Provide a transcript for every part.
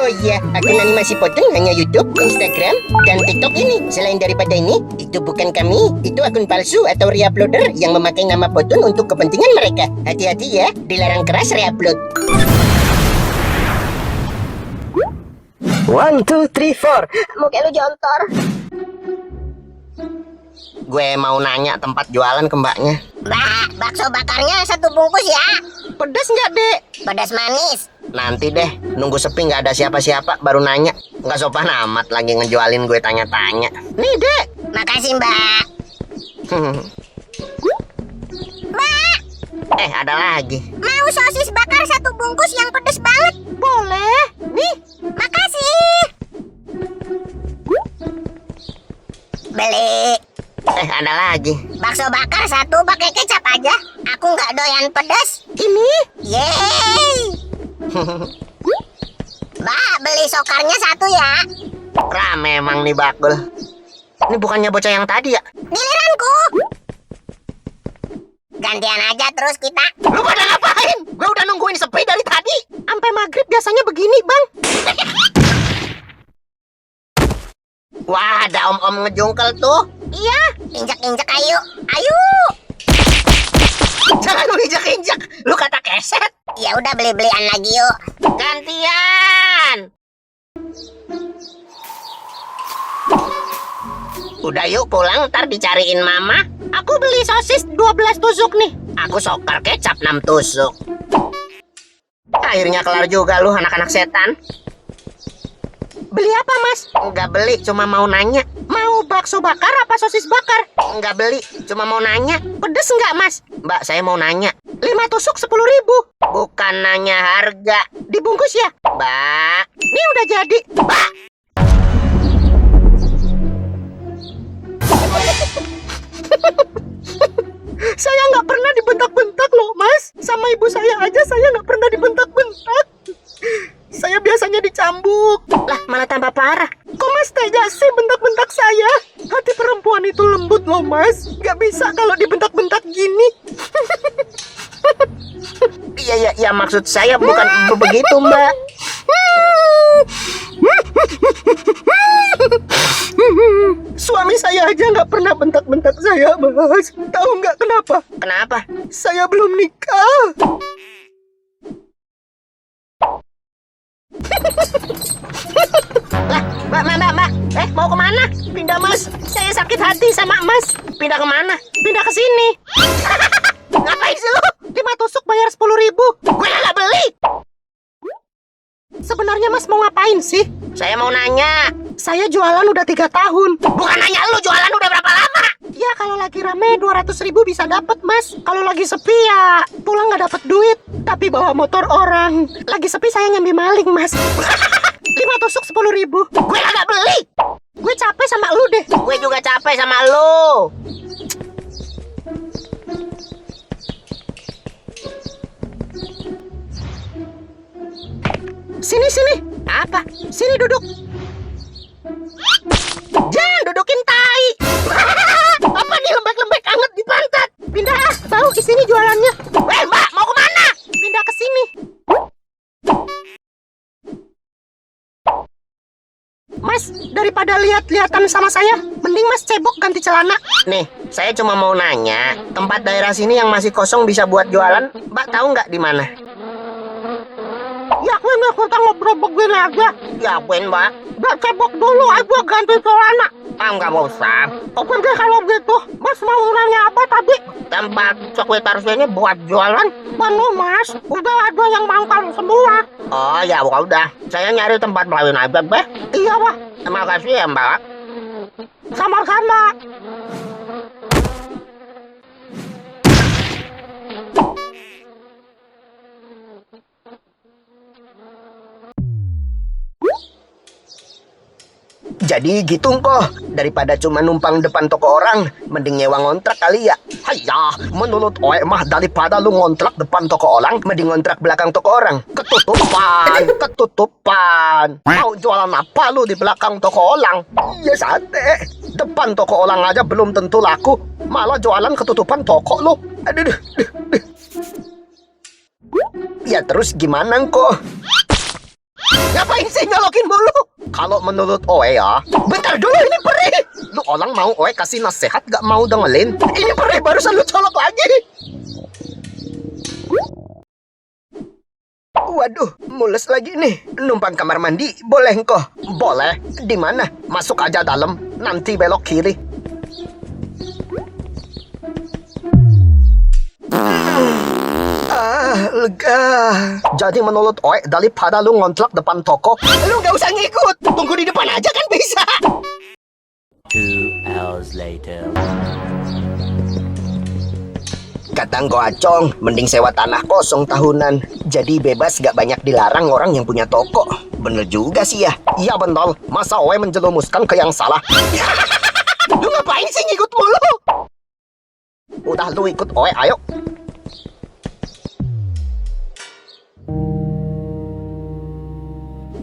Oh iya, akun animasi Potong hanya YouTube, Instagram, dan TikTok ini. Selain daripada ini, itu bukan kami. Itu akun palsu atau reuploader yang memakai nama Potong untuk kepentingan mereka. Hati-hati ya, dilarang keras reupload. 1, 2, 3, 4. Muka lu jontor. Gue mau nanya tempat jualan ke mbaknya. Mbak, bakso bakarnya 1 bungkus ya. Pedas nggak, Dek? Pedas manis. Nanti deh, nunggu sepi nggak ada siapa-siapa baru nanya. Nggak sopan amat lagi ngejualin gue tanya-tanya. Nih, Dek. Makasih, Mbak. Mbak, Ada lagi. mau sosis bakar 1 bungkus yang pedas banget? Boleh. Nih. Makasih. Beli. Ada lagi. Bakso bakar 1 pakai kecap aja. Aku nggak doyan pedas. Ini. Yeay. Mbak, beli sokarnya 1 ya. Rame emang nih bakul. Ini bukannya bocah yang tadi ya? Giliranku. Gantian aja terus kita. Lu pada ngapain? Gue udah nungguin sepi dari tadi. Sampai maghrib biasanya begini, Bang. Wah, ada om-om ngejungkel tuh. Iya, injak-injak ayo. Ayo. Jangan lu injak-injak. Lu kata keset. Ya udah beli-belian lagi yuk. Gantian. Udah yuk pulang, ntar dicariin mama. Aku beli sosis 12 tusuk nih. Aku sokar kecap 6 tusuk. Akhirnya kelar juga lu anak-anak setan. Beli apa, Mas? Enggak beli, cuma mau nanya. Mau bakso bakar apa sosis bakar? Enggak beli, cuma mau nanya. Pedes enggak, Mas? Mbak, saya mau nanya. 5 tusuk 10.000. Bukan nanya harga. Dibungkus ya? Mbak, ini udah jadi. Mbak! Saya nggak pernah dibentak-bentak loh, Mas. Sama ibu saya aja saya nggak pernah dibentak-bentak. Saya biasanya dicambuk. Lah, malah tambah parah. Kok Mas tega sih bentak-bentak saya? Hati perempuan itu lembut loh, Mas. Nggak bisa kalau dibentak-bentak gini. Iya, maksud saya bukan begitu, Mbak. Suami saya aja nggak pernah bentak-bentak saya, Mas. Tahu nggak kenapa? Kenapa? Saya belum nikah. Lah, Mbak. Mau kemana? Pindah, Mas. Saya sakit hati sama Mas. Pindah kemana? Pindah ke sini. Ngapain sih lu? 5 tusuk bayar 10.000. Gue nggak beli. Sebenarnya Mas mau ngapain sih? Saya mau nanya. Saya jualan udah 3 tahun. Bukan nanya lu jualan udah berapa lama? Ya kalau lagi rame 200.000 bisa dapet, Mas. Kalau lagi sepi ya pulang nggak dapet duit. Tapi bawa motor orang. Lagi sepi saya nyambi maling, Mas. 5 tusuk 10.000. Gue nggak beli. Gue capek sama lu deh. Gue juga capek sama lu. Sini. Apa? Sini duduk. Jangan dudukin tai. Apa nih lembek-lembek anget di pantat? Pindah ah, tahu di sini jualannya. Mbak, mau kemana? Pindah ke sini. Mas, daripada lihat-lihatan sama saya, mending Mas cebok ganti celana. Nih, saya cuma mau nanya, tempat daerah sini yang masih kosong bisa buat jualan, Mbak tahu nggak di mana? Ya, gue nggak kita ngobrol begini aja. Ya, Mbak. Udah cebok dulu aja ganti celana. Nggak usah. Oke deh kalau gitu. Mas mau nanya apa tadi? Tempat sekretariatnya buat jualan. Penuh, Mas. Udah ada yang mangkal semua. Oh ya, udah. Saya nyari tempat lain aja, Beh. Iya, Pak. Terima kasih ya, Mbak. Sama-sama. Jadi gitu kok, daripada cuma numpang depan toko orang, mending nyewa ngontrak kali ya. Hayah, menurut Oe mah daripada lu ngontrak depan toko orang, mending ngontrak belakang toko orang. Ketutupan. Mau jualan apa lu di belakang toko orang? Ya sate, depan toko orang aja belum tentu laku, malah jualan ketutupan toko lu. Aduh. Ya terus gimana kok? Ngapain sih nyolokin mulu? Kalau menurut Oe ya, bentar dulu ini perih. Lu orang mau Oe kasih nasihat gak mau dengerin. Ini perih barusan lu colok lagi. Waduh, mules lagi nih. Numpang kamar mandi, boleh engkau? Boleh. Di mana? Masuk aja dalam. Nanti belok kiri. Lega. Jadi menurut Oe, daripada lu ngontrak depan toko, lu gak usah ngikut. Tunggu di depan aja kan bisa. 2 hours later. Kata Ngko Acong, mending sewa tanah kosong tahunan. Jadi bebas gak banyak dilarang orang yang punya toko. Bener juga sih ya. Iya bener, masa Oe menjerumuskan ke yang salah. Lu ngapain sih ngikut mulu? Udah lu ikut Oe, ayo.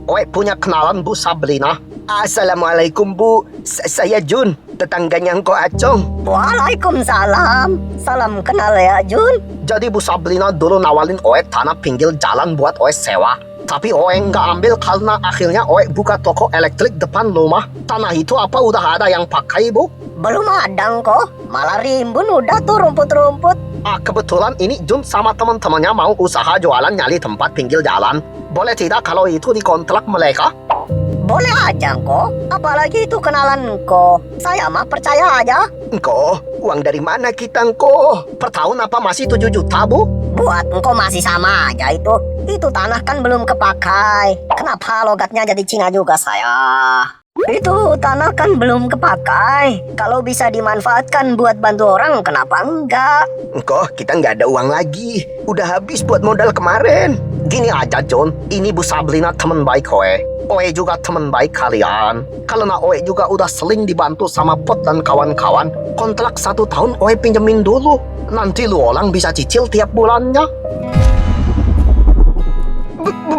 Oe punya kenalan Bu Sabrina. Assalamualaikum Bu, saya Jun, tetangganya Ngko Acong. Waalaikumsalam. Salam kenal ya, Jun. Jadi Bu Sabrina dulu nawarin Oe tanah pinggir jalan buat Oe sewa. Tapi Oe nggak ambil karena akhirnya Oe buka toko elektrik depan rumah. Tanah itu apa udah ada yang pakai Bu? Belum ada kok. Malah rimbun udah tuh rumput-rumput. Kebetulan ini Jun sama teman-temannya mau usaha jualan nyali tempat pinggir jalan. Boleh tidak kalau itu dikontrak mereka? Boleh aja kok. Apalagi itu kenalan kok. Saya mah percaya aja. Engko, uang dari mana kita engko? Per tahun apa masih 7 juta Bu? Buat engkau masih sama aja itu. Itu tanah kan belum kepakai. Kenapa logatnya jadi Cina juga saya? Itu tanah kan belum kepakai. Kalau bisa dimanfaatkan buat bantu orang, kenapa enggak? Engko, kita nggak ada uang lagi. Udah habis buat modal kemarin. Gini aja John, ini Bu Sabrina teman baik Oe. Oe juga teman baik kalian. Karena Oe juga udah sering dibantu sama Pot dan kawan-kawan. Kontrak 1 tahun Oe pinjemin dulu. Nanti lu orang bisa cicil tiap bulannya.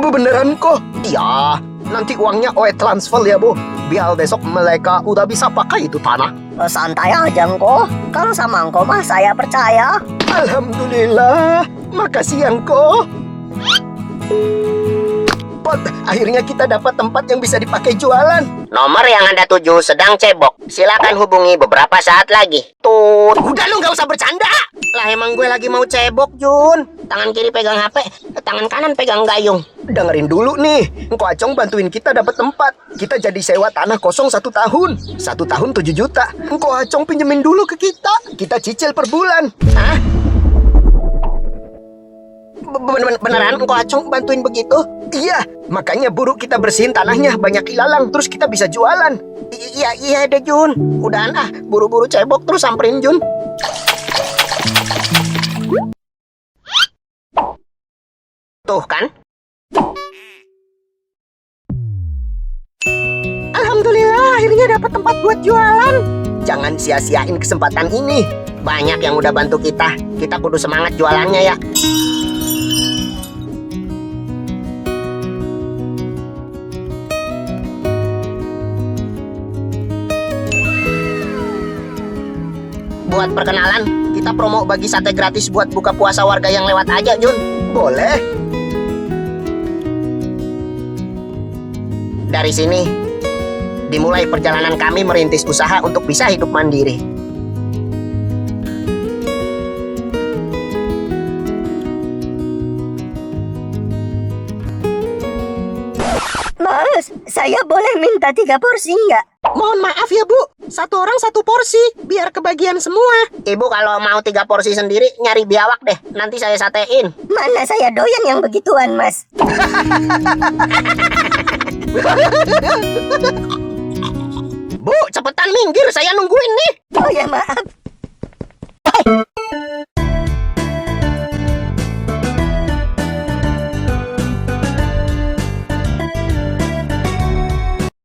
Beneran kok? Iya, nanti uangnya Oe transfer ya Bu. Biar besok mereka udah bisa pakai itu tanah. Santai aja kok. Kalau sama engkau mah saya percaya. Alhamdulillah, makasih Angko. Pot, akhirnya kita dapat tempat yang bisa dipakai jualan. Nomor yang Anda tuju sedang cebok. Silakan hubungi beberapa saat lagi. Tuh, udah lu nggak usah bercanda. Lah emang gue lagi mau cebok, Jun. Tangan kiri pegang HP, tangan kanan pegang gayung. Dengerin dulu nih, Ngko Acong bantuin kita dapat tempat. Kita jadi sewa tanah kosong 1 tahun. 1 tahun 7 juta. Ngko Acong pinjemin dulu ke kita. Kita cicil per bulan. Hah? Beneran Ngko Acong bantuin begitu? Iya, makanya buru kita bersihin tanahnya, banyak ilalang, terus kita bisa jualan. Iya deh Jun. Udahan buru-buru cebok terus samperin Jun. Tuh kan? Alhamdulillah, akhirnya dapat tempat buat jualan. Jangan sia-siain kesempatan ini. Banyak yang udah bantu kita. Kita kudu semangat jualannya ya. Buat perkenalan, kita promo bagi sate gratis buat buka puasa warga yang lewat aja, Jun. Boleh. Dari sini, dimulai perjalanan kami merintis usaha untuk bisa hidup mandiri. Mas, saya boleh minta 3 porsi nggak? Mohon maaf ya Bu, 1 orang 1 porsi, biar kebagian semua. Ibu kalau mau 3 porsi sendiri, nyari biawak deh. Nanti saya satein. Mana saya doyan yang begituan, Mas. Bu, cepetan minggir, saya nungguin nih. Oh ya maaf,